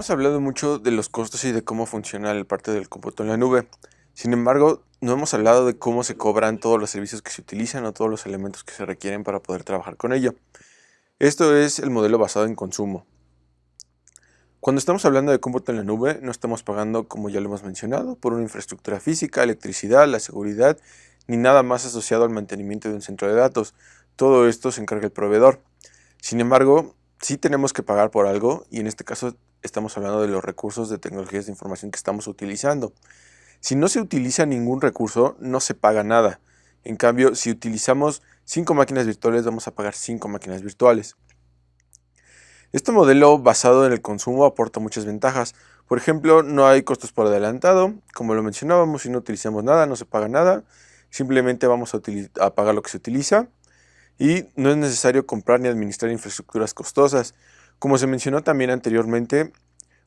Hemos hablado mucho de los costos y de cómo funciona la parte del cómputo en la nube. Sin embargo, no hemos hablado de cómo se cobran todos los servicios que se utilizan o todos los elementos que se requieren para poder trabajar con ello. Esto es el modelo basado en consumo. Cuando estamos hablando de cómputo en la nube, no estamos pagando, como ya lo hemos mencionado, por una infraestructura física, electricidad, la seguridad, ni nada más asociado al mantenimiento de un centro de datos. Todo esto se encarga el proveedor. Sin embargo, sí tenemos que pagar por algo, y en este caso estamos hablando de los recursos de tecnologías de información que estamos utilizando. Si no se utiliza ningún recurso, no se paga nada. En cambio, si utilizamos 5 máquinas virtuales, vamos a pagar 5 máquinas virtuales. Este modelo basado en el consumo aporta muchas ventajas. Por ejemplo, no hay costos por adelantado. Como lo mencionábamos, si no utilizamos nada, no se paga nada. Simplemente vamos a pagar lo que se utiliza. Y no es necesario comprar ni administrar infraestructuras costosas. Como se mencionó también anteriormente,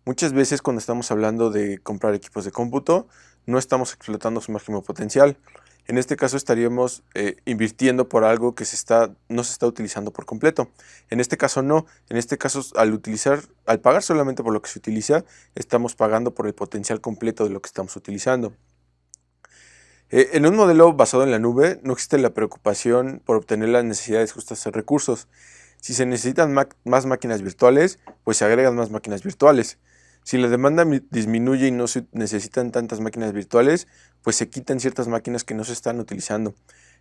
muchas veces cuando estamos hablando de comprar equipos de cómputo, no estamos explotando su máximo potencial. En este caso estaríamos invirtiendo por algo que no se está utilizando por completo. En este caso no. En este caso, al pagar solamente por lo que se utiliza, estamos pagando por el potencial completo de lo que estamos utilizando. En un modelo basado en la nube, no existe la preocupación por obtener las necesidades justas de recursos. Si se necesitan más máquinas virtuales, pues se agregan más máquinas virtuales. Si la demanda disminuye y no se necesitan tantas máquinas virtuales, pues se quitan ciertas máquinas que no se están utilizando.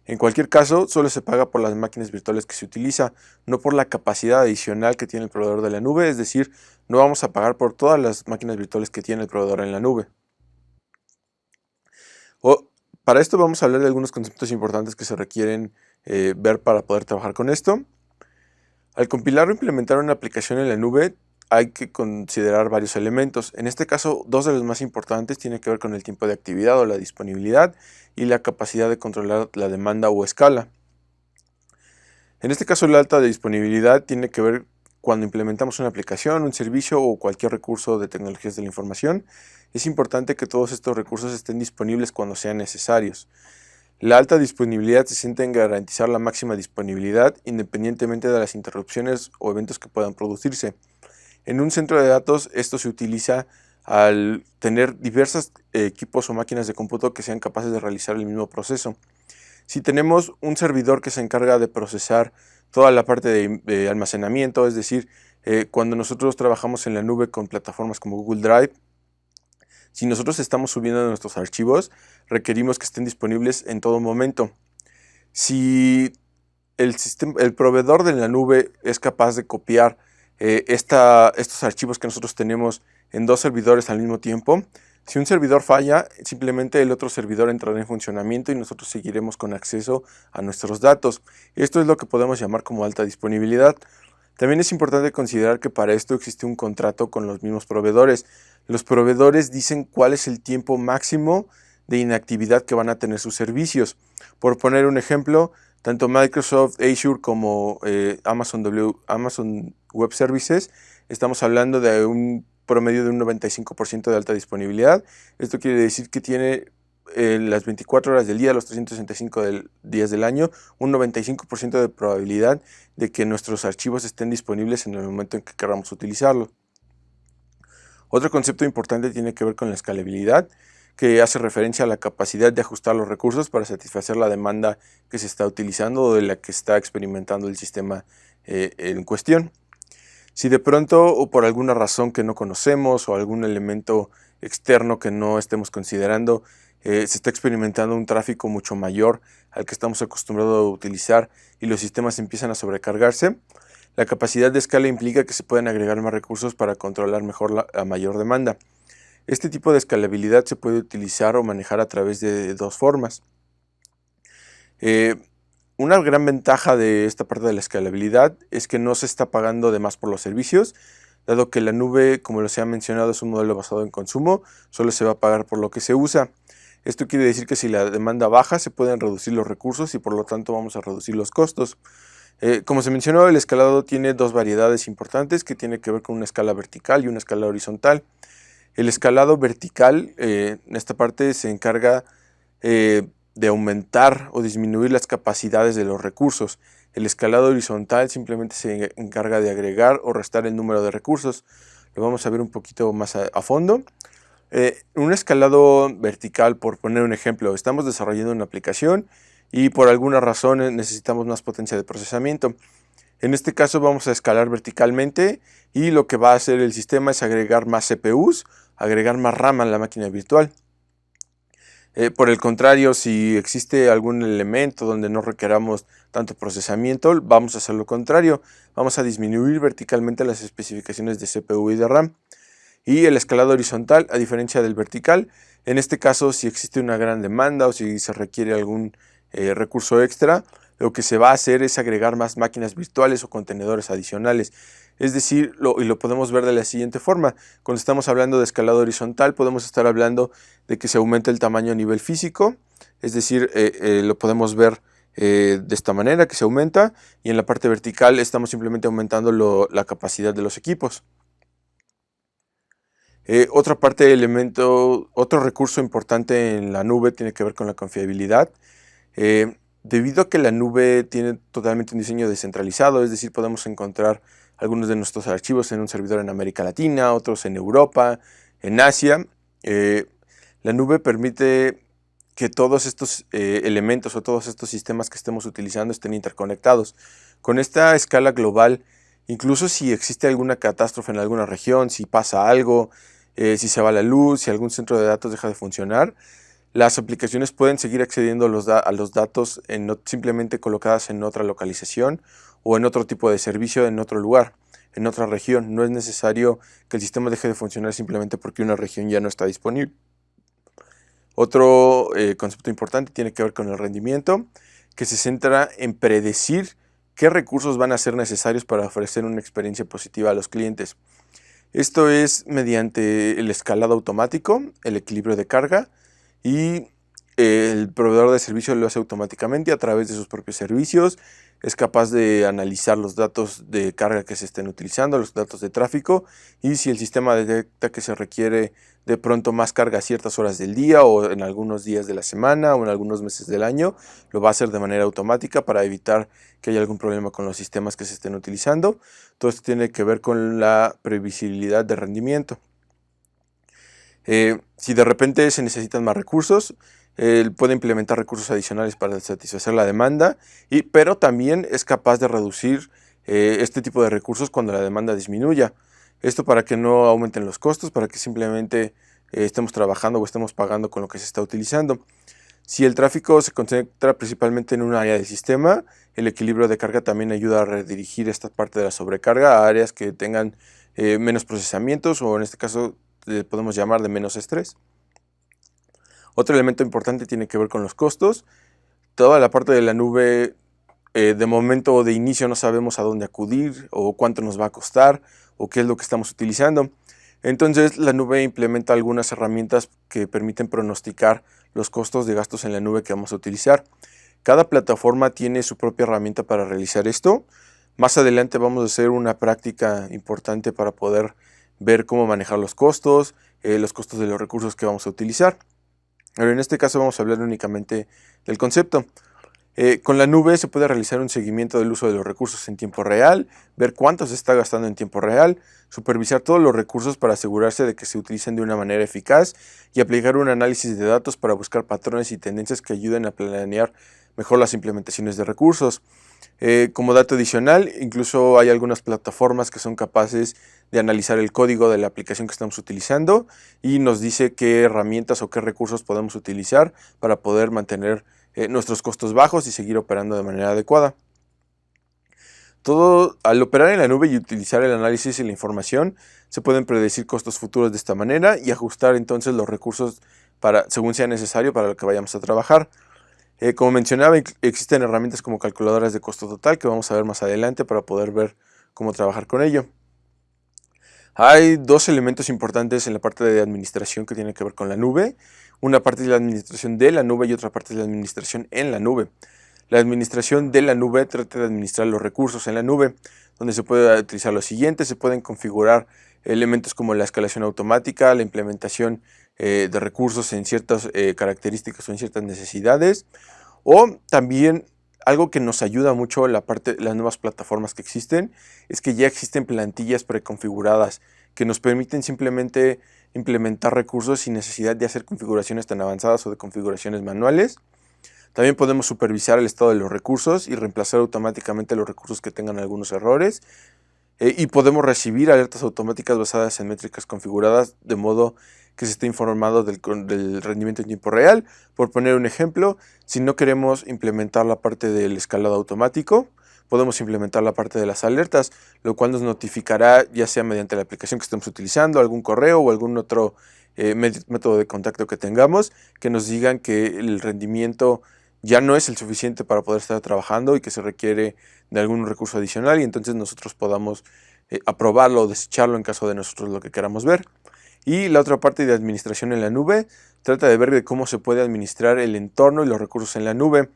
En cualquier caso, solo se paga por las máquinas virtuales que se utiliza, no por la capacidad adicional que tiene el proveedor de la nube, es decir, no vamos a pagar por todas las máquinas virtuales que tiene el proveedor en la nube. Para esto vamos a hablar de algunos conceptos importantes que se requieren ver para poder trabajar con esto. Al compilar o implementar una aplicación en la nube, hay que considerar varios elementos. En este caso, dos de los más importantes tienen que ver con el tiempo de actividad o la disponibilidad y la capacidad de controlar la demanda o escala. En este caso, la alta disponibilidad tiene que ver cuando implementamos una aplicación, un servicio o cualquier recurso de tecnologías de la información. Es importante que todos estos recursos estén disponibles cuando sean necesarios. La alta disponibilidad se sienta en garantizar la máxima disponibilidad independientemente de las interrupciones o eventos que puedan producirse. En un centro de datos esto se utiliza al tener diversos equipos o máquinas de cómputo que sean capaces de realizar el mismo proceso. Si tenemos un servidor que se encarga de procesar toda la parte de almacenamiento, es decir, cuando nosotros trabajamos en la nube con plataformas como Google Drive, si nosotros estamos subiendo nuestros archivos, requerimos que estén disponibles en todo momento. Si el proveedor de la nube es capaz de copiar estos archivos que nosotros tenemos en dos servidores al mismo tiempo, si un servidor falla, simplemente el otro servidor entrará en funcionamiento y nosotros seguiremos con acceso a nuestros datos. Esto es lo que podemos llamar como alta disponibilidad. También es importante considerar que para esto existe un contrato con los mismos proveedores. Los proveedores dicen cuál es el tiempo máximo de inactividad que van a tener sus servicios. Por poner un ejemplo, tanto Microsoft, Azure como Amazon Web Services, estamos hablando de un promedio de un 95% de alta disponibilidad. Esto quiere decir que tiene las 24 horas del día, los 365 días del año, un 95% de probabilidad de que nuestros archivos estén disponibles en el momento en que queramos utilizarlo. Otro concepto importante tiene que ver con la escalabilidad, que hace referencia a la capacidad de ajustar los recursos para satisfacer la demanda que se está utilizando o de la que está experimentando el sistema en cuestión. Si de pronto o por alguna razón que no conocemos o algún elemento externo que no estemos considerando, se está experimentando un tráfico mucho mayor al que estamos acostumbrados a utilizar y los sistemas empiezan a sobrecargarse, la capacidad de escala implica que se pueden agregar más recursos para controlar mejor la mayor demanda. Este tipo de escalabilidad se puede utilizar o manejar a través de dos formas. Una gran ventaja de esta parte de la escalabilidad es que no se está pagando de más por los servicios, dado que la nube, como se ha mencionado, es un modelo basado en consumo, solo se va a pagar por lo que se usa. Esto quiere decir que si la demanda baja, se pueden reducir los recursos y por lo tanto vamos a reducir los costos. Como se mencionó, el escalado tiene dos variedades importantes que tiene que ver con una escala vertical y una escala horizontal. El escalado vertical, en esta parte se encarga de aumentar o disminuir las capacidades de los recursos. El escalado horizontal simplemente se encarga de agregar o restar el número de recursos. lo vamos a ver un poquito más a fondo. Un escalado vertical, por poner un ejemplo, estamos desarrollando una aplicación y por alguna razón necesitamos más potencia de procesamiento. En este caso vamos a escalar verticalmente y lo que va a hacer el sistema es agregar más CPUs, agregar más RAM a la máquina virtual. Por el contrario, si existe algún elemento donde no requeramos tanto procesamiento, vamos a hacer lo contrario. Vamos a disminuir verticalmente las especificaciones de CPU y de RAM. Y el escalado horizontal, a diferencia del vertical, en este caso si existe una gran demanda o si se requiere algún recurso extra, lo que se va a hacer es agregar más máquinas virtuales o contenedores adicionales. Es decir, y lo podemos ver de la siguiente forma. Cuando estamos hablando de escalado horizontal, podemos estar hablando de que se aumenta el tamaño a nivel físico, es decir, lo podemos ver de esta manera, que se aumenta, y en la parte vertical estamos simplemente aumentando la capacidad de los equipos. Otro recurso importante en la nube tiene que ver con la confiabilidad. Debido a que la nube tiene totalmente un diseño descentralizado, es decir, podemos encontrar algunos de nuestros archivos en un servidor en América Latina, otros en Europa, en Asia. La nube permite que todos estos elementos o todos estos sistemas que estemos utilizando estén interconectados. Con esta escala global, incluso si existe alguna catástrofe en alguna región, si pasa algo, si se va la luz, si algún centro de datos deja de funcionar, las aplicaciones pueden seguir accediendo a los datos simplemente colocadas en otra localización o en otro tipo de servicio en otro lugar, en otra región. No es necesario que el sistema deje de funcionar simplemente porque una región ya no está disponible. Otro concepto importante tiene que ver con el rendimiento, que se centra en predecir qué recursos van a ser necesarios para ofrecer una experiencia positiva a los clientes. Esto es mediante el escalado automático, el equilibrio de carga, y el proveedor de servicio lo hace automáticamente a través de sus propios servicios. Es capaz de analizar los datos de carga que se estén utilizando, los datos de tráfico, y si el sistema detecta que se requiere de pronto más carga a ciertas horas del día o en algunos días de la semana o en algunos meses del año, lo va a hacer de manera automática para evitar que haya algún problema con los sistemas que se estén utilizando. Todo esto tiene que ver con la previsibilidad de rendimiento. Si de repente se necesitan más recursos, puede implementar recursos adicionales para satisfacer la demanda, pero también es capaz de reducir este tipo de recursos cuando la demanda disminuya. Esto para que no aumenten los costos, para que simplemente estemos trabajando o estemos pagando con lo que se está utilizando. Si el tráfico se concentra principalmente en un área del sistema, el equilibrio de carga también ayuda a redirigir esta parte de la sobrecarga a áreas que tengan menos procesamientos o en este caso podemos llamar de menos estrés. Otro elemento importante tiene que ver con los costos. Toda la parte de la nube, de momento o de inicio no sabemos a dónde acudir o cuánto nos va a costar o qué es lo que estamos utilizando. Entonces la nube implementa algunas herramientas que permiten pronosticar los costos de gastos en la nube que vamos a utilizar. Cada plataforma tiene su propia herramienta para realizar esto. Más adelante vamos a hacer una práctica importante para poder ver cómo manejar los costos de los recursos que vamos a utilizar. Pero en este caso vamos a hablar únicamente del concepto. Con la nube se puede realizar un seguimiento del uso de los recursos en tiempo real, ver cuánto se está gastando en tiempo real, supervisar todos los recursos para asegurarse de que se utilicen de una manera eficaz y aplicar un análisis de datos para buscar patrones y tendencias que ayuden a planear mejor las implementaciones de recursos. Como dato adicional, incluso hay algunas plataformas que son capaces de analizar el código de la aplicación que estamos utilizando y nos dice qué herramientas o qué recursos podemos utilizar para poder mantener nuestros costos bajos y seguir operando de manera adecuada. Al operar en la nube y utilizar el análisis y la información, se pueden predecir costos futuros de esta manera y ajustar entonces los recursos según sea necesario para lo que vayamos a trabajar. Como mencionaba, existen herramientas como calculadoras de costo total que vamos a ver más adelante para poder ver cómo trabajar con ello. Hay dos elementos importantes en la parte de administración que tienen que ver con la nube. Una parte es la administración de la nube y otra parte es la administración en la nube. La administración de la nube trata de administrar los recursos en la nube, donde se puede utilizar lo siguiente. Se pueden configurar elementos como la escalación automática, la implementación de recursos en ciertas características o en ciertas necesidades, o también algo que nos ayuda mucho las nuevas plataformas que existen es que ya existen plantillas preconfiguradas que nos permiten simplemente implementar recursos sin necesidad de hacer configuraciones tan avanzadas o de configuraciones manuales. También podemos supervisar el estado de los recursos y reemplazar automáticamente los recursos que tengan algunos errores. Y podemos recibir alertas automáticas basadas en métricas configuradas de modo que se esté informado del rendimiento en tiempo real. Por poner un ejemplo, si no queremos implementar la parte del escalado automático, podemos implementar la parte de las alertas, lo cual nos notificará ya sea mediante la aplicación que estemos utilizando, algún correo o algún otro método de contacto que tengamos, que nos digan que el rendimiento ya no es el suficiente para poder estar trabajando y que se requiere de algún recurso adicional y entonces nosotros podamos aprobarlo o desecharlo en caso de nosotros lo que queramos ver. Y la otra parte de administración en la nube trata de ver de cómo se puede administrar el entorno y los recursos en la nube.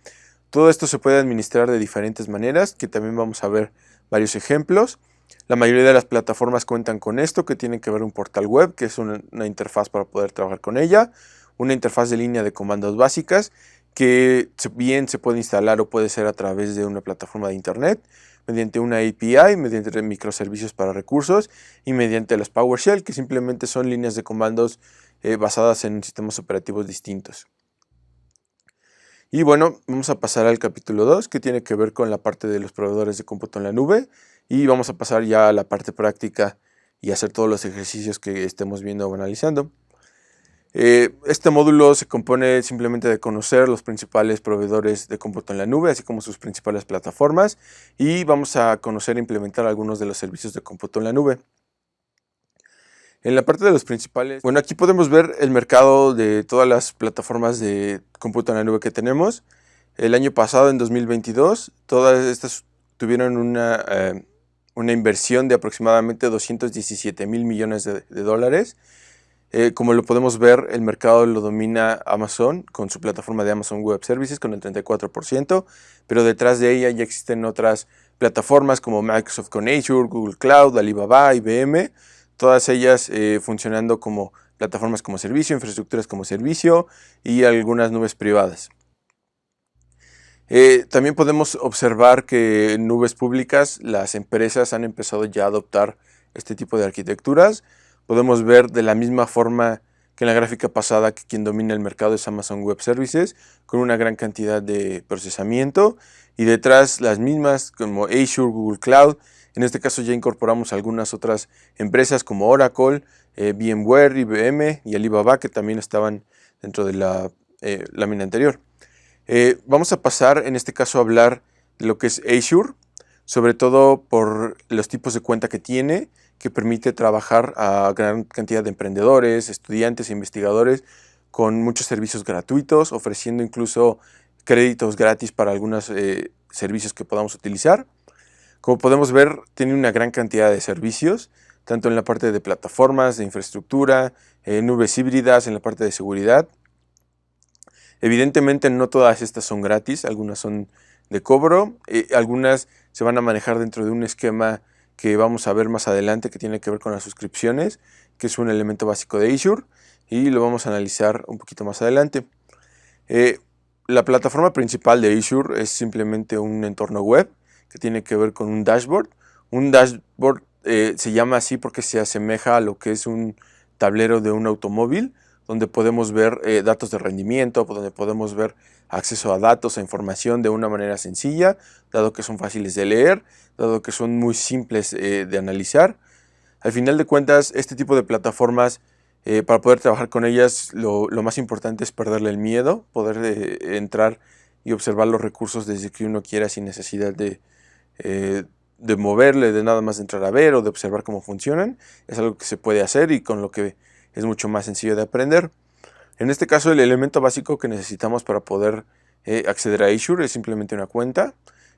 Todo esto se puede administrar de diferentes maneras, que también vamos a ver varios ejemplos. La mayoría de las plataformas cuentan con esto, que tiene que ver un portal web, que es una interfaz para poder trabajar con ella, una interfaz de línea de comandos básicas, que bien se puede instalar o puede ser a través de una plataforma de internet, mediante una API, mediante microservicios para recursos y mediante las PowerShell, que simplemente son líneas de comandos basadas en sistemas operativos distintos. Y bueno, vamos a pasar al capítulo 2, que tiene que ver con la parte de los proveedores de cómputo en la nube, y vamos a pasar ya a la parte práctica y hacer todos los ejercicios que estemos viendo o analizando. Este módulo se compone simplemente de conocer los principales proveedores de cómputo en la nube, así como sus principales plataformas, y vamos a conocer e implementar algunos de los servicios de cómputo en la nube. En la parte de los principales, bueno, aquí podemos ver el mercado de todas las plataformas de cómputo en la nube que tenemos. El año pasado, en 2022, todas estas tuvieron una inversión de aproximadamente 217 mil millones de dólares. Como lo podemos ver, el mercado lo domina Amazon con su plataforma de Amazon Web Services con el 34%, pero detrás de ella ya existen otras plataformas como Microsoft con Azure, Google Cloud, Alibaba, IBM, todas ellas funcionando como plataformas como servicio, infraestructuras como servicio y algunas nubes privadas. También podemos observar que en nubes públicas las empresas han empezado ya a adoptar este tipo de arquitecturas. Podemos ver de la misma forma que en la gráfica pasada que quien domina el mercado es Amazon Web Services, con una gran cantidad de procesamiento, y detrás las mismas como Azure, Google Cloud. En este caso ya incorporamos algunas otras empresas como Oracle, VMware, IBM y Alibaba, que también estaban dentro de la lámina anterior. Vamos a pasar en este caso a hablar de lo que es Azure, sobre todo por los tipos de cuenta que tiene, que permite trabajar a gran cantidad de emprendedores, estudiantes e investigadores con muchos servicios gratuitos, ofreciendo incluso créditos gratis para algunos servicios que podamos utilizar. Como podemos ver, tiene una gran cantidad de servicios, tanto en la parte de plataformas, de infraestructura, nubes híbridas, en la parte de seguridad. Evidentemente no todas estas son gratis, algunas son de cobro, algunas se van a manejar dentro de un esquema que vamos a ver más adelante que tiene que ver con las suscripciones, que es un elemento básico de Azure y lo vamos a analizar un poquito más adelante. La plataforma principal de Azure es simplemente un entorno web que tiene que ver con un dashboard. Un dashboard se llama así porque se asemeja a lo que es un tablero de un automóvil, donde podemos ver datos de rendimiento, donde podemos ver acceso a datos, a información de una manera sencilla, dado que son fáciles de leer, dado que son muy simples de analizar. Al final de cuentas, este tipo de plataformas, para poder trabajar con ellas, lo más importante es perderle el miedo, poder entrar y observar los recursos desde que uno quiera sin necesidad de moverle, de nada más de entrar a ver o de observar cómo funcionan. Es algo que se puede hacer y con lo que es mucho más sencillo de aprender. En este caso, el elemento básico que necesitamos para poder acceder a Azure es simplemente una cuenta,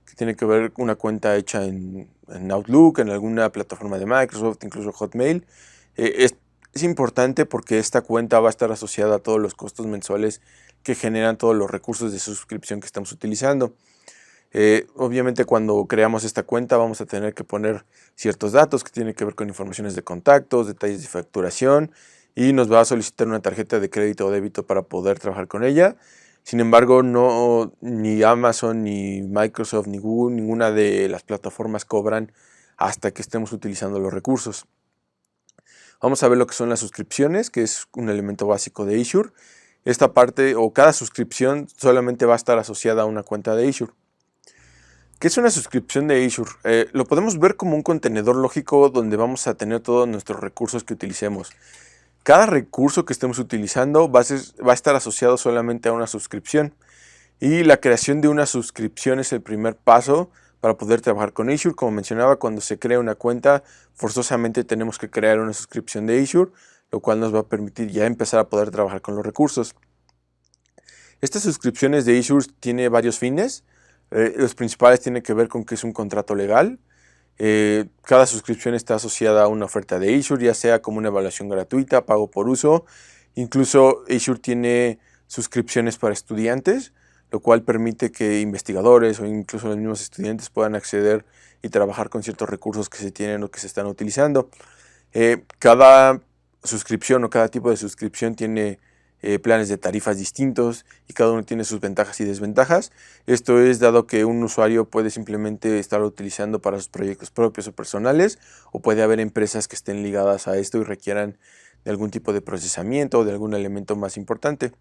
que tiene que ver una cuenta hecha en Outlook, en alguna plataforma de Microsoft, incluso Hotmail. Es importante porque esta cuenta va a estar asociada a todos los costos mensuales que generan todos los recursos de suscripción que estamos utilizando. Obviamente cuando creamos esta cuenta vamos a tener que poner ciertos datos que tienen que ver con informaciones de contactos, detalles de facturación, y nos va a solicitar una tarjeta de crédito o débito para poder trabajar con ella. Sin embargo, ni Amazon, ni Microsoft, ni Google, ninguna de las plataformas cobran hasta que estemos utilizando los recursos. Vamos a ver lo que son las suscripciones, que es un elemento básico de Azure. Esta parte o cada suscripción solamente va a estar asociada a una cuenta de Azure. ¿Qué es una suscripción de Azure? Lo podemos ver como un contenedor lógico donde vamos a tener todos nuestros recursos que utilicemos. Cada recurso que estemos utilizando va a estar asociado solamente a una suscripción. Y la creación de una suscripción es el primer paso para poder trabajar con Azure. Como mencionaba, cuando se crea una cuenta, forzosamente tenemos que crear una suscripción de Azure, lo cual nos va a permitir ya empezar a poder trabajar con los recursos. Estas suscripciones de Azure tienen varios fines. Los principales tienen que ver con que es un contrato legal. Cada suscripción está asociada a una oferta de Azure, ya sea como una evaluación gratuita, pago por uso. Incluso Azure tiene suscripciones para estudiantes, lo cual permite que investigadores o incluso los mismos estudiantes puedan acceder y trabajar con ciertos recursos que se tienen o que se están utilizando. Cada suscripción o cada tipo de suscripción tiene planes de tarifas distintos y cada uno tiene sus ventajas y desventajas. Esto es dado que un usuario puede simplemente estarlo utilizando para sus proyectos propios o personales, o puede haber empresas que estén ligadas a esto y requieran de algún tipo de procesamiento o de algún elemento más importante.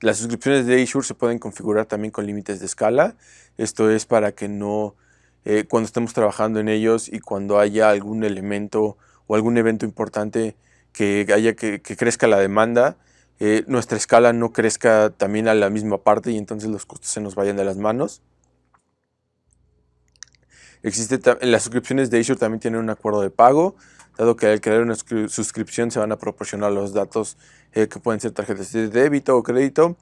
Las suscripciones de Azure se pueden configurar también con límites de escala. Esto es para que no, cuando estemos trabajando en ellos y cuando haya algún elemento o algún evento importante que crezca la demanda, nuestra escala no crezca también a la misma parte y entonces los costos se nos vayan de las manos. Las suscripciones de Azure también tienen un acuerdo de pago, dado que al crear una suscripción se van a proporcionar los datos que pueden ser tarjetas de débito o crédito,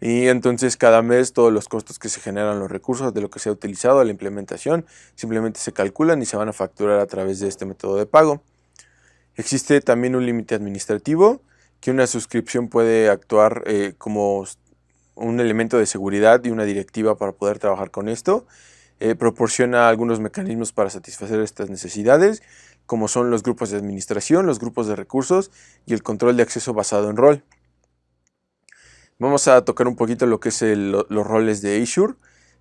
y entonces cada mes todos los costos que se generan, los recursos de lo que se ha utilizado, la implementación, simplemente se calculan y se van a facturar a través de este método de pago. Existe también un límite administrativo, que una suscripción puede actuar como un elemento de seguridad y una directiva para poder trabajar con esto. Proporciona algunos mecanismos para satisfacer estas necesidades, como son los grupos de administración, los grupos de recursos y el control de acceso basado en rol. Vamos a tocar un poquito lo que es los roles de Azure.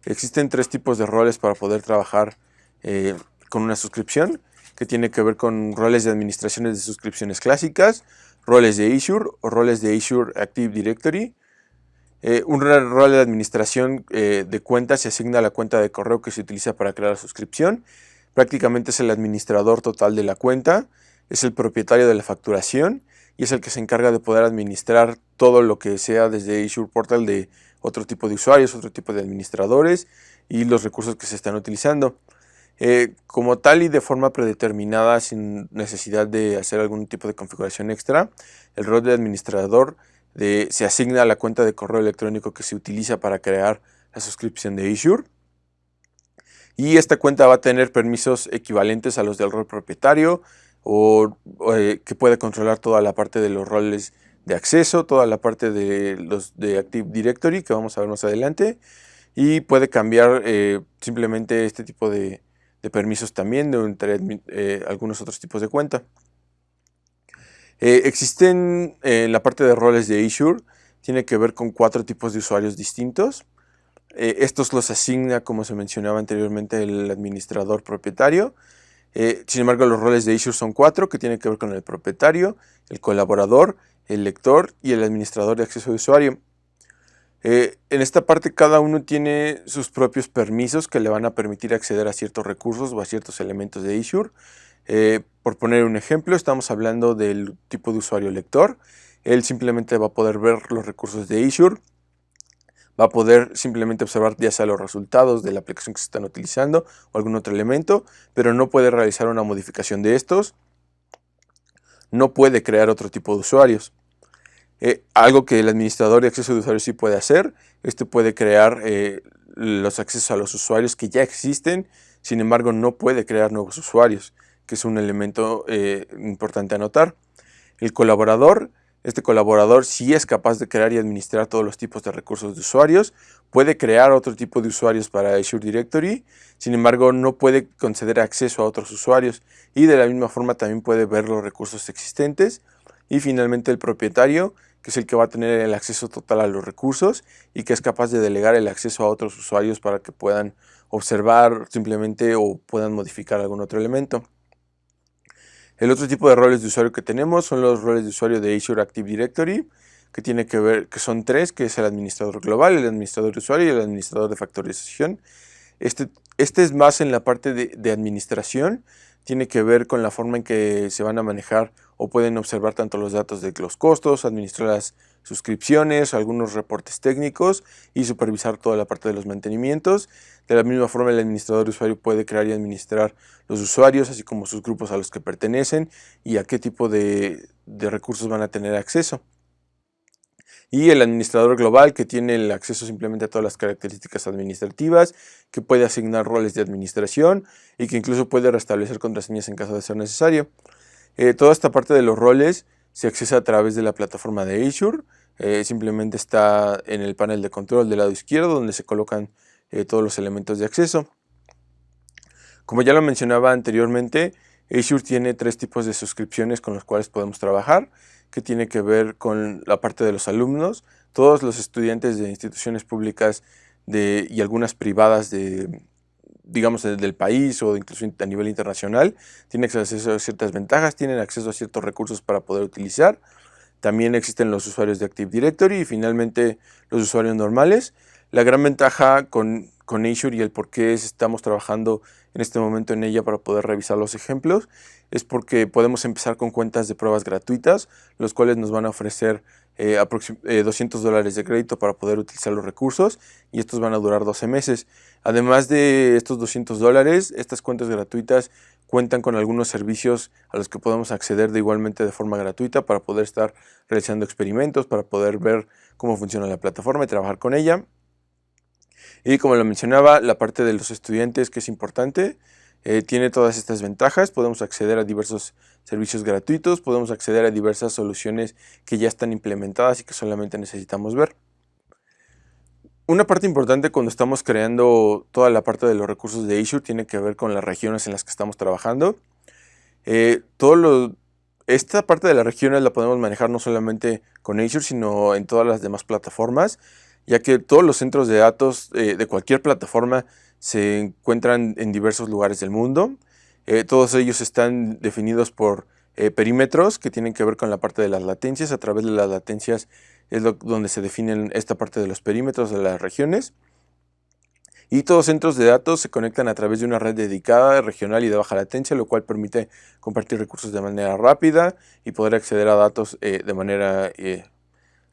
Existen 3 tipos de roles para poder trabajar con una suscripción, que tiene que ver con roles de administraciones de suscripciones clásicas, roles de Azure o roles de Azure Active Directory. Un rol de administración de cuentas se asigna a la cuenta de correo que se utiliza para crear la suscripción. Prácticamente es el administrador total de la cuenta, es el propietario de la facturación y es el que se encarga de poder administrar todo lo que sea desde Azure Portal de otro tipo de usuarios, otro tipo de administradores y los recursos que se están utilizando. Como tal y de forma predeterminada, sin necesidad de hacer algún tipo de configuración extra, el rol de administrador se asigna a la cuenta de correo electrónico que se utiliza para crear la suscripción de Azure. Y esta cuenta va a tener permisos equivalentes a los del rol propietario que puede controlar toda la parte de los roles de acceso, toda la parte de los de Active Directory que vamos a ver más adelante, y puede cambiar simplemente este tipo de permisos también entre algunos otros tipos de cuenta. Existen en la parte de roles de Azure, tiene que ver con 4 tipos de usuarios distintos. Estos los asigna, como se mencionaba anteriormente, el administrador propietario. Sin embargo, los roles de Azure son 4, que tienen que ver con el propietario, el colaborador, el lector y el administrador de acceso de usuario. En esta parte cada uno tiene sus propios permisos que le van a permitir acceder a ciertos recursos o a ciertos elementos de Azure. Por poner un ejemplo, estamos hablando del tipo de usuario lector. Él simplemente va a poder ver los recursos de Azure, va a poder simplemente observar ya sea los resultados de la aplicación que se están utilizando o algún otro elemento, pero no puede realizar una modificación de estos, no puede crear otro tipo de usuarios. Algo que el administrador de acceso de usuarios sí puede hacer, puede crear los accesos a los usuarios que ya existen, sin embargo no puede crear nuevos usuarios, que es un elemento importante a notar. El colaborador, este colaborador sí es capaz de crear y administrar todos los tipos de recursos de usuarios, puede crear otro tipo de usuarios para Azure Directory, sin embargo no puede conceder acceso a otros usuarios y de la misma forma también puede ver los recursos existentes. Y finalmente el propietario, que es el que va a tener el acceso total a los recursos y que es capaz de delegar el acceso a otros usuarios para que puedan observar simplemente o puedan modificar algún otro elemento. El otro tipo de roles de usuario que tenemos son los roles de usuario de Azure Active Directory, que tiene que ver, que son tres, que es el administrador global, el administrador de usuario y el administrador de factorización. Este es más en la parte de administración, tiene que ver con la forma en que se van a manejar o pueden observar tanto los datos de los costos, administrar las suscripciones, algunos reportes técnicos y supervisar toda la parte de los mantenimientos. De la misma forma, el administrador de usuario puede crear y administrar los usuarios, así como sus grupos a los que pertenecen y a qué tipo de recursos van a tener acceso. Y el administrador global, que tiene el acceso simplemente a todas las características administrativas, que puede asignar roles de administración y que incluso puede restablecer contraseñas en caso de ser necesario. Toda esta parte de los roles se accesa a través de la plataforma de Azure. Simplemente está en el panel de control del lado izquierdo, donde se colocan todos los elementos de acceso. Como ya lo mencionaba anteriormente, Azure tiene tres tipos de suscripciones con los cuales podemos trabajar, que tiene que ver con la parte de los alumnos. Todos los estudiantes de instituciones públicas y algunas privadas digamos, del país o incluso a nivel internacional, tienen acceso a ciertas ventajas, tienen acceso a ciertos recursos para poder utilizar. También existen los usuarios de Active Directory y finalmente los usuarios normales. La gran ventaja con Azure y el por qué estamos trabajando en este momento en ella para poder revisar los ejemplos es porque podemos empezar con cuentas de pruebas gratuitas, los cuales nos van a ofrecer $200 de crédito para poder utilizar los recursos y estos van a durar 12 meses. Además de estos $200, estas cuentas gratuitas cuentan con algunos servicios a los que podemos acceder igualmente de forma gratuita para poder estar realizando experimentos, para poder ver cómo funciona la plataforma y trabajar con ella. Y como lo mencionaba, la parte de los estudiantes, que es importante, tiene todas estas ventajas. Podemos acceder a diversos servicios gratuitos, podemos acceder a diversas soluciones que ya están implementadas y que solamente necesitamos ver. Una parte importante cuando estamos creando toda la parte de los recursos de Azure tiene que ver con las regiones en las que estamos trabajando. Esta parte de las regiones la podemos manejar no solamente con Azure, sino en todas las demás plataformas, ya que todos los centros de datos de cualquier plataforma se encuentran en diversos lugares del mundo. Todos ellos están definidos por perímetros que tienen que ver con la parte de las latencias. A través de las latencias es donde se definen esta parte de los perímetros de las regiones. Y todos los centros de datos se conectan a través de una red dedicada, regional y de baja latencia, lo cual permite compartir recursos de manera rápida y poder acceder a datos de manera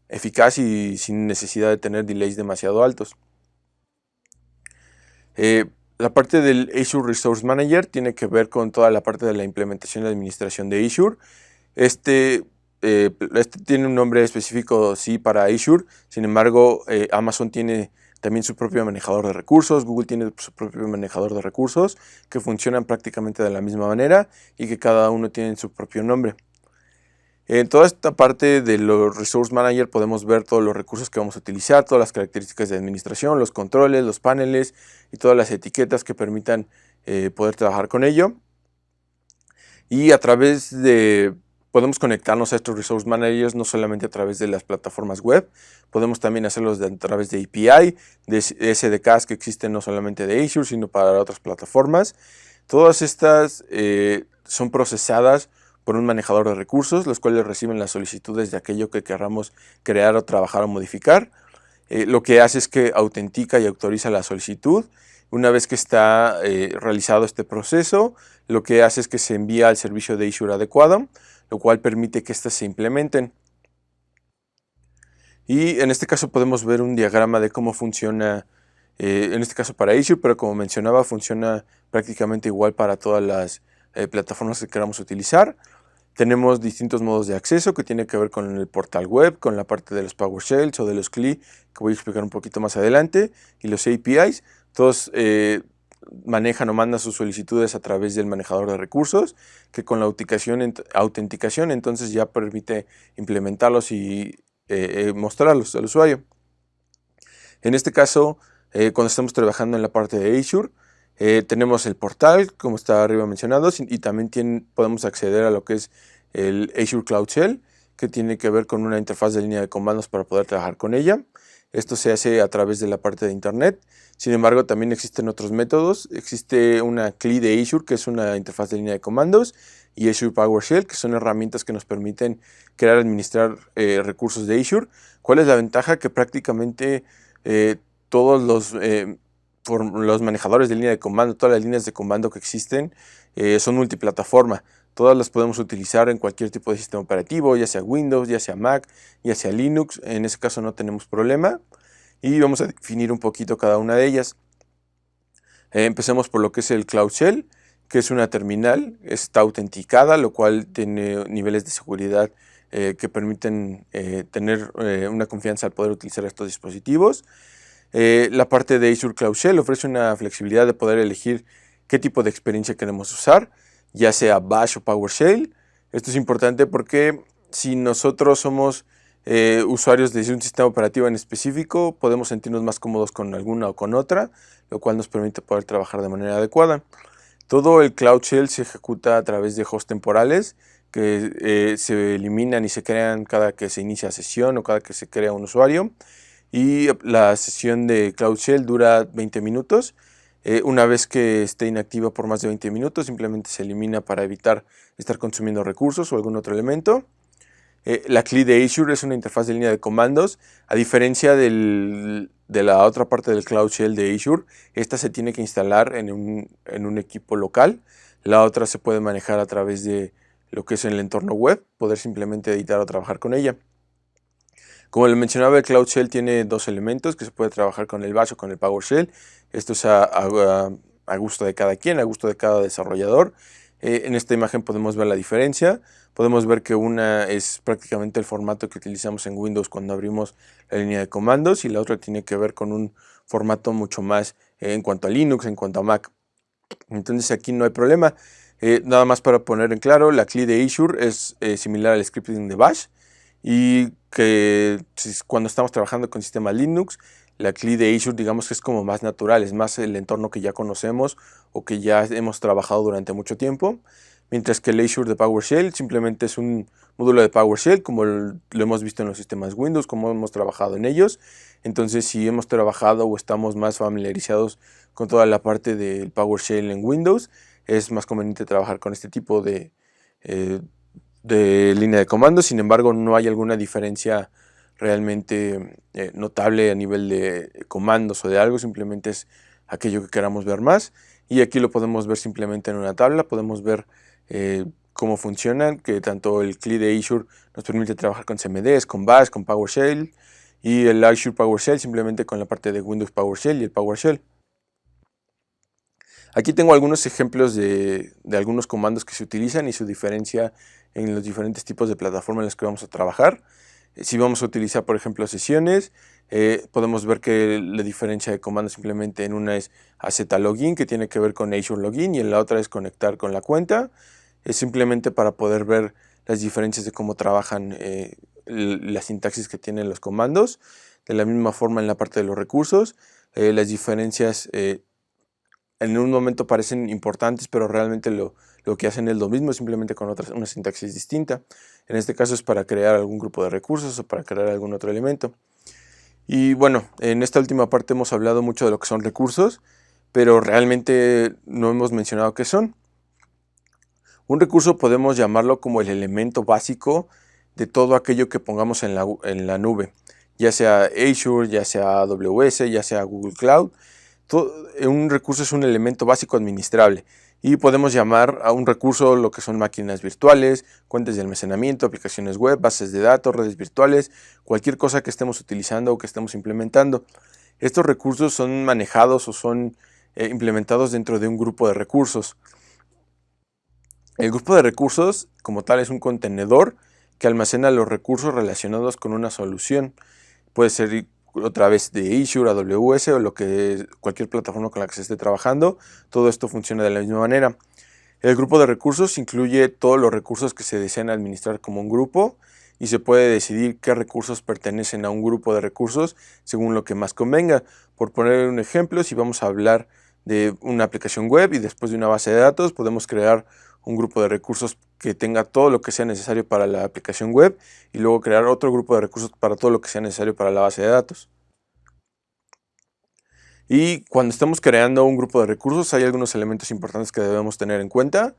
eficaz y sin necesidad de tener delays demasiado altos. La parte del Azure Resource Manager tiene que ver con toda la parte de la implementación y administración de Azure. Este tiene un nombre específico, sí, para Azure. Sin embargo, Amazon tiene también su propio manejador de recursos, Google tiene su propio manejador de recursos, que funcionan prácticamente de la misma manera y que cada uno tiene su propio nombre. En toda esta parte de los Resource Manager podemos ver todos los recursos que vamos a utilizar, todas las características de administración, los controles, los paneles y todas las etiquetas que permitan poder trabajar con ello. Y podemos conectarnos a estos Resource Managers no solamente a través de las plataformas web, podemos también hacerlos a través de API, de SDKs que existen no solamente de Azure, sino para otras plataformas. Todas estas son procesadas por un manejador de recursos, los cuales reciben las solicitudes de aquello que queramos crear o trabajar o modificar. Lo que hace es que autentica y autoriza la solicitud. Una vez que está realizado este proceso, lo que hace es que se envía al servicio de Azure adecuado, lo cual permite que éstas se implementen. Y en este caso podemos ver un diagrama de cómo funciona, en este caso para Azure, pero como mencionaba, funciona prácticamente igual para todas las plataformas que queramos utilizar. Tenemos distintos modos de acceso que tiene que ver con el portal web, con la parte de los PowerShells o de los CLI, que voy a explicar un poquito más adelante, y los APIs. Todos manejan o mandan sus solicitudes a través del manejador de recursos, que con la autenticación entonces ya permite implementarlos y mostrarlos al usuario. En este caso, cuando estamos trabajando en la parte de Azure, tenemos el portal, como está arriba mencionado, y también podemos acceder a lo que es el Azure Cloud Shell, que tiene que ver con una interfaz de línea de comandos para poder trabajar con ella. Esto se hace a través de la parte de Internet. Sin embargo, también existen otros métodos. Existe una CLI de Azure, que es una interfaz de línea de comandos, y Azure PowerShell, que son herramientas que nos permiten crear y administrar recursos de Azure. ¿Cuál es la ventaja? Que prácticamente todos los manejadores de línea de comando, todas las líneas de comando que existen, son multiplataforma. Todas las podemos utilizar en cualquier tipo de sistema operativo, ya sea Windows, ya sea Mac, ya sea Linux. En ese caso no tenemos problema. Y vamos a definir un poquito cada una de ellas. Empecemos por lo que es el Cloud Shell, que es una terminal, está autenticada, lo cual tiene niveles de seguridad que permiten tener una confianza al poder utilizar estos dispositivos. La parte de Azure Cloud Shell ofrece una flexibilidad de poder elegir qué tipo de experiencia queremos usar, ya sea Bash o PowerShell. Esto es importante porque si nosotros somos usuarios de un sistema operativo en específico, podemos sentirnos más cómodos con alguna o con otra, lo cual nos permite poder trabajar de manera adecuada. Todo el Cloud Shell se ejecuta a través de hosts temporales que se eliminan y se crean cada que se inicia sesión o cada que se crea un usuario. Y la sesión de Cloud Shell dura 20 minutos. Una vez que esté inactiva por más de 20 minutos, simplemente se elimina para evitar estar consumiendo recursos o algún otro elemento. La CLI de Azure es una interfaz de línea de comandos. A diferencia de la otra parte del Cloud Shell de Azure, esta se tiene que instalar en un equipo local. La otra se puede manejar a través de lo que es el entorno web, poder simplemente editar o trabajar con ella. Como le mencionaba, el Cloud Shell tiene dos elementos que se puede trabajar con el Bash o con el PowerShell. Esto es a gusto de cada quien, a gusto de cada desarrollador. En esta imagen podemos ver la diferencia. Podemos ver que una es prácticamente el formato que utilizamos en Windows cuando abrimos la línea de comandos, y la otra tiene que ver con un formato mucho más en cuanto a Linux, en cuanto a Mac. Entonces aquí no hay problema. Nada más para poner en claro, la CLI de Azure es similar al scripting de Bash, y que cuando estamos trabajando con sistemas Linux, la CLI de Azure digamos que es como más natural, es más el entorno que ya conocemos o que ya hemos trabajado durante mucho tiempo, mientras que el Azure de PowerShell simplemente es un módulo de PowerShell como lo hemos visto en los sistemas Windows, como hemos trabajado en ellos. Entonces, si hemos trabajado o estamos más familiarizados con toda la parte del PowerShell en Windows, es más conveniente trabajar con este tipo de línea de comando. Sin embargo, no hay alguna diferencia realmente notable a nivel de comandos o de algo, simplemente es aquello que queramos ver más. Y aquí lo podemos ver simplemente en una tabla, podemos ver cómo funcionan, que tanto el CLI de Azure nos permite trabajar con CMDs, con Bash, con PowerShell, y el Azure PowerShell simplemente con la parte de Windows PowerShell y el PowerShell. Aquí tengo algunos ejemplos de algunos comandos que se utilizan y su diferencia en los diferentes tipos de plataformas en las que vamos a trabajar. Si vamos a utilizar, por ejemplo, sesiones, podemos ver que la diferencia de comandos simplemente en una es AZ-Login, que tiene que ver con Azure Login, y en la otra es conectar con la cuenta. Es simplemente para poder ver las diferencias de cómo trabajan la sintaxis que tienen los comandos. De la misma forma en la parte de los recursos, las diferencias en un momento parecen importantes, pero realmente lo que hacen es lo mismo, simplemente con una sintaxis distinta. En este caso es para crear algún grupo de recursos o para crear algún otro elemento. Y bueno, en esta última parte hemos hablado mucho de lo que son recursos, pero realmente no hemos mencionado qué son. Un recurso podemos llamarlo como el elemento básico de todo aquello que pongamos en la nube, ya sea Azure, ya sea AWS, ya sea Google Cloud. Un recurso es un elemento básico administrable, y podemos llamar a un recurso lo que son máquinas virtuales, cuentas de almacenamiento, aplicaciones web, bases de datos, redes virtuales, cualquier cosa que estemos utilizando o que estemos implementando. Estos recursos son manejados o son implementados dentro de un grupo de recursos. El grupo de recursos como tal es un contenedor que almacena los recursos relacionados con una solución. Puede ser otra vez de Azure, AWS o cualquier plataforma con la que se esté trabajando. Todo esto funciona de la misma manera. El grupo de recursos incluye todos los recursos que se desean administrar como un grupo, y se puede decidir qué recursos pertenecen a un grupo de recursos según lo que más convenga. Por poner un ejemplo, si vamos a hablar de una aplicación web y después de una base de datos, podemos crear un grupo de recursos que tenga todo lo que sea necesario para la aplicación web, y luego crear otro grupo de recursos para todo lo que sea necesario para la base de datos. Y cuando estamos creando un grupo de recursos hay algunos elementos importantes que debemos tener en cuenta.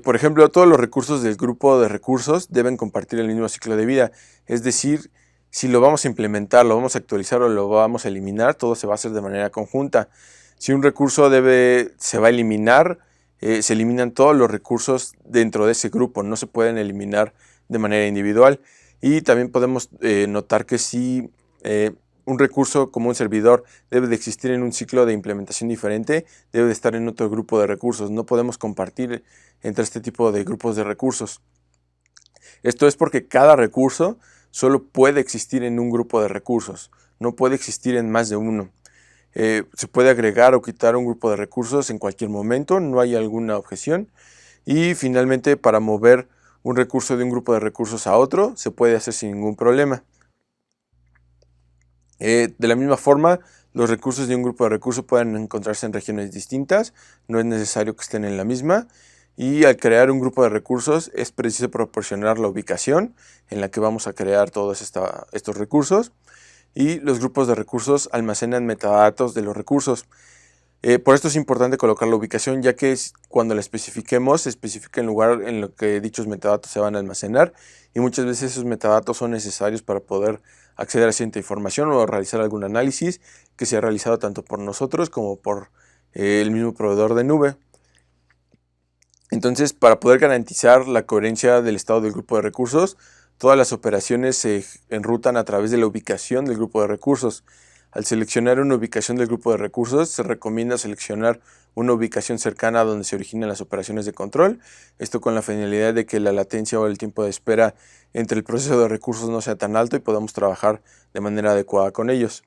Por ejemplo, todos los recursos del grupo de recursos deben compartir el mismo ciclo de vida. Es decir, si lo vamos a implementar, lo vamos a actualizar o lo vamos a eliminar, todo se va a hacer de manera conjunta. Si un recurso se va a eliminar, se eliminan todos los recursos dentro de ese grupo, no se pueden eliminar de manera individual. Y también podemos notar que si un recurso como un servidor debe de existir en un ciclo de implementación diferente, debe de estar en otro grupo de recursos. No podemos compartir entre este tipo de grupos de recursos. Esto es porque cada recurso solo puede existir en un grupo de recursos, no puede existir en más de uno. Se puede agregar o quitar un grupo de recursos en cualquier momento, no hay alguna objeción. Y finalmente, para mover un recurso de un grupo de recursos a otro, se puede hacer sin ningún problema. De la misma forma, los recursos de un grupo de recursos pueden encontrarse en regiones distintas, no es necesario que estén en la misma. Y al crear un grupo de recursos es preciso proporcionar la ubicación en la que vamos a crear todos estos recursos. Y los grupos de recursos almacenan metadatos de los recursos. Por esto es importante colocar la ubicación, ya que cuando la especifiquemos, se especifica el lugar en lo que dichos metadatos se van a almacenar, y muchas veces esos metadatos son necesarios para poder acceder a cierta información o realizar algún análisis que sea realizado tanto por nosotros como por el mismo proveedor de nube. Entonces, para poder garantizar la coherencia del estado del grupo de recursos, todas las operaciones se enrutan a través de la ubicación del grupo de recursos. Al seleccionar una ubicación del grupo de recursos, se recomienda seleccionar una ubicación cercana a donde se originan las operaciones de control. Esto con la finalidad de que la latencia o el tiempo de espera entre el proceso de recursos no sea tan alto y podamos trabajar de manera adecuada con ellos.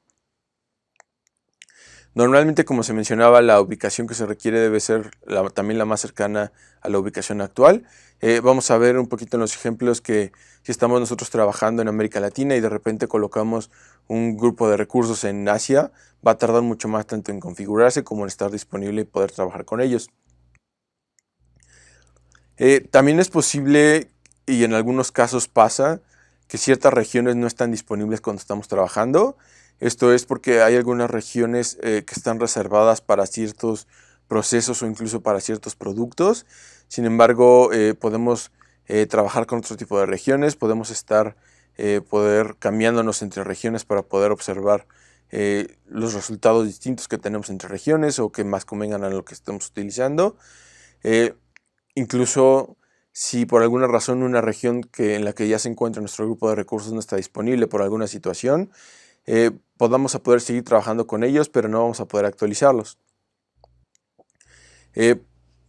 Normalmente, como se mencionaba, la ubicación que se requiere debe ser también la más cercana a la ubicación actual. Vamos a ver un poquito en los ejemplos que si estamos nosotros trabajando en América Latina y de repente colocamos un grupo de recursos en Asia, va a tardar mucho más tanto en configurarse como en estar disponible y poder trabajar con ellos. También es posible, y en algunos casos pasa, que ciertas regiones no están disponibles cuando estamos trabajando. Esto es porque hay algunas regiones que están reservadas para ciertos procesos o incluso para ciertos productos. Sin embargo, podemos trabajar con otro tipo de regiones, podemos poder cambiándonos entre regiones para poder observar los resultados distintos que tenemos entre regiones o que más convengan a lo que estemos utilizando. Incluso si por alguna razón una región en la que ya se encuentra nuestro grupo de recursos no está disponible por alguna situación, vamos a poder seguir trabajando con ellos, pero no vamos a poder actualizarlos.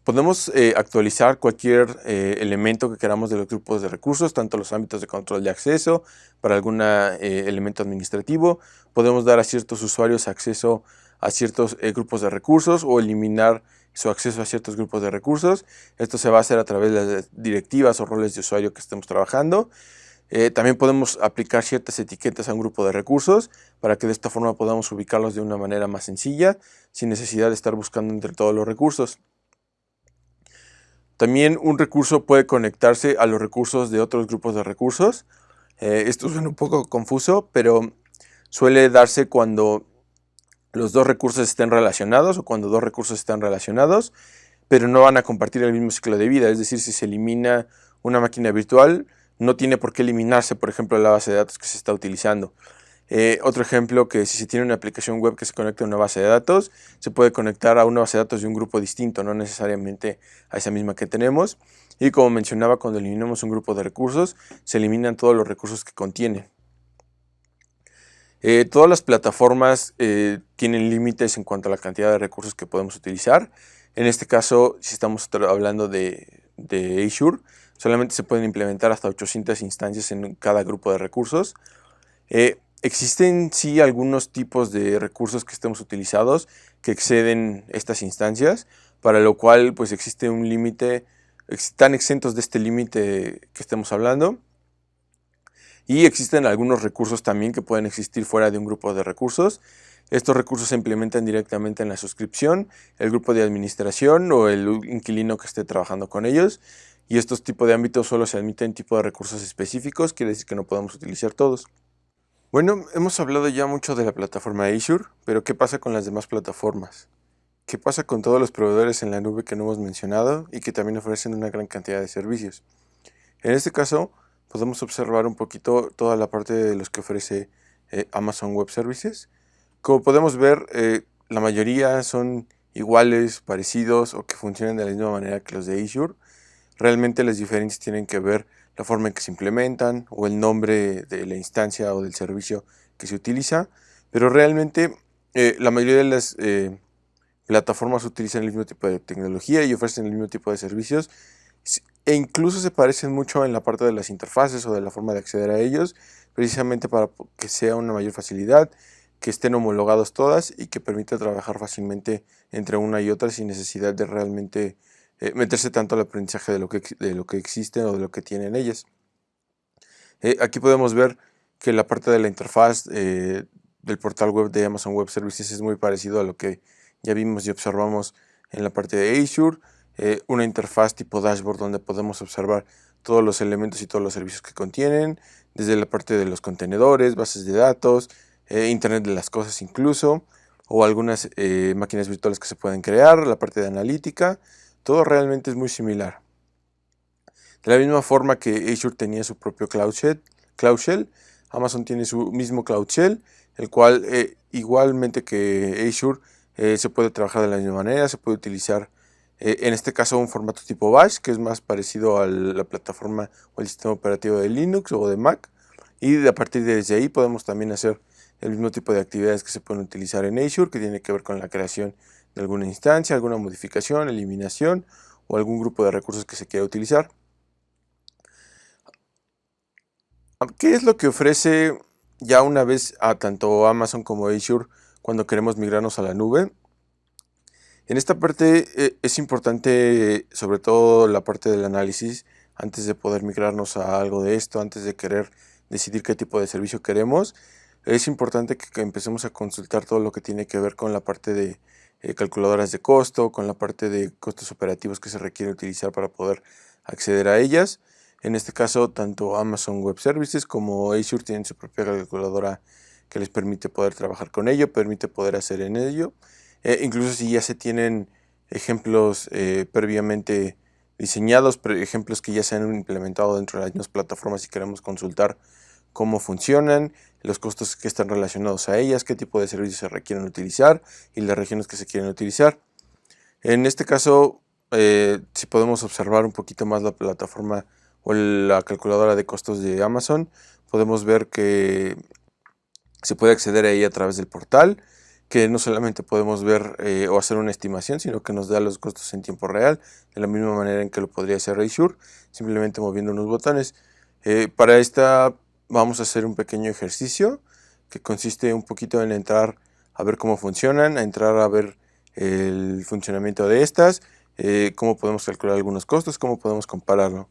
Podemos actualizar cualquier elemento que queramos de los grupos de recursos, tanto los ámbitos de control de acceso, para algún elemento administrativo. Podemos dar a ciertos usuarios acceso a ciertos grupos de recursos o eliminar su acceso a ciertos grupos de recursos. Esto se va a hacer a través de las directivas o roles de usuario que estemos trabajando. También podemos aplicar ciertas etiquetas a un grupo de recursos para que de esta forma podamos ubicarlos de una manera más sencilla, sin necesidad de estar buscando entre todos los recursos. También un recurso puede conectarse a los recursos de otros grupos de recursos. Esto suena un poco confuso, pero suele darse cuando los dos recursos estén relacionados o cuando dos recursos están relacionados, pero no van a compartir el mismo ciclo de vida. Es decir, si se elimina una máquina virtual, no tiene por qué eliminarse, por ejemplo, la base de datos que se está utilizando. Otro ejemplo, que si se tiene una aplicación web que se conecta a una base de datos, se puede conectar a una base de datos de un grupo distinto, no necesariamente a esa misma que tenemos. Y como mencionaba, cuando eliminamos un grupo de recursos, se eliminan todos los recursos que contiene. Todas las plataformas tienen límites en cuanto a la cantidad de recursos que podemos utilizar. En este caso, si estamos hablando de Azure, solamente se pueden implementar hasta 800 instancias en cada grupo de recursos. Existen sí algunos tipos de recursos que estemos utilizados que exceden estas instancias, para lo cual pues existe un límite, están exentos de este límite que estemos hablando. Y existen algunos recursos también que pueden existir fuera de un grupo de recursos. Estos recursos se implementan directamente en la suscripción, el grupo de administración o el inquilino que esté trabajando con ellos. Y estos tipos de ámbitos solo se admiten tipo de recursos específicos, quiere decir que no podemos utilizar todos. Bueno, hemos hablado ya mucho de la plataforma Azure, pero ¿qué pasa con las demás plataformas? ¿Qué pasa con todos los proveedores en la nube que no hemos mencionado y que también ofrecen una gran cantidad de servicios? En este caso, podemos observar un poquito toda la parte de los que ofrece Amazon Web Services. Como podemos ver, la mayoría son iguales, parecidos o que funcionan de la misma manera que los de Azure. Realmente las diferencias tienen que ver la forma en que se implementan o el nombre de la instancia o del servicio que se utiliza, pero realmente la mayoría de las plataformas utilizan el mismo tipo de tecnología y ofrecen el mismo tipo de servicios e incluso se parecen mucho en la parte de las interfaces o de la forma de acceder a ellos, precisamente para que sea una mayor facilidad, que estén homologados todas y que permita trabajar fácilmente entre una y otra sin necesidad de realmente meterse tanto al aprendizaje de lo que existe o de lo que tienen ellas. Aquí podemos ver que la parte de la interfaz del portal web de Amazon Web Services es muy parecido a lo que ya vimos y observamos en la parte de Azure. Una interfaz tipo dashboard donde podemos observar todos los elementos y todos los servicios que contienen, desde la parte de los contenedores, bases de datos, Internet de las cosas incluso, o algunas máquinas virtuales que se pueden crear, la parte de analítica, todo realmente es muy similar. De la misma forma que Azure tenía su propio Cloud Shell, Amazon tiene su mismo Cloud Shell, el cual igualmente que Azure se puede trabajar de la misma manera, se puede utilizar en este caso un formato tipo Bash, que es más parecido a la plataforma o el sistema operativo de Linux o de Mac, y a partir de desde ahí podemos también hacer el mismo tipo de actividades que se pueden utilizar en Azure, que tiene que ver con la creación de alguna instancia, alguna modificación, eliminación o algún grupo de recursos que se quiera utilizar. ¿Qué es lo que ofrece ya una vez a tanto Amazon como Azure cuando queremos migrarnos a la nube? En esta parte es importante sobre todo la parte del análisis antes de poder migrarnos a algo de esto, antes de querer decidir qué tipo de servicio queremos. Es importante que empecemos a consultar todo lo que tiene que ver con la parte de calculadoras de costo, con la parte de costos operativos que se requiere utilizar para poder acceder a ellas. En este caso, tanto Amazon Web Services como Azure tienen su propia calculadora que les permite poder trabajar con ello, permite poder hacer en ello. Incluso si ya se tienen ejemplos previamente diseñados, ejemplos que ya se han implementado dentro de las mismas plataformas y queremos consultar cómo funcionan, los costos que están relacionados a ellas, qué tipo de servicios se requieren utilizar y las regiones que se quieren utilizar. En este caso, si podemos observar un poquito más la plataforma o la calculadora de costos de Amazon, podemos ver que se puede acceder a ella a través del portal, que no solamente podemos ver o hacer una estimación, sino que nos da los costos en tiempo real, de la misma manera en que lo podría hacer Azure, simplemente moviendo unos botones. Para esta vamos a hacer un pequeño ejercicio que consiste un poquito en entrar a ver cómo funcionan, a entrar a ver el funcionamiento de estas, cómo podemos calcular algunos costos, cómo podemos compararlo.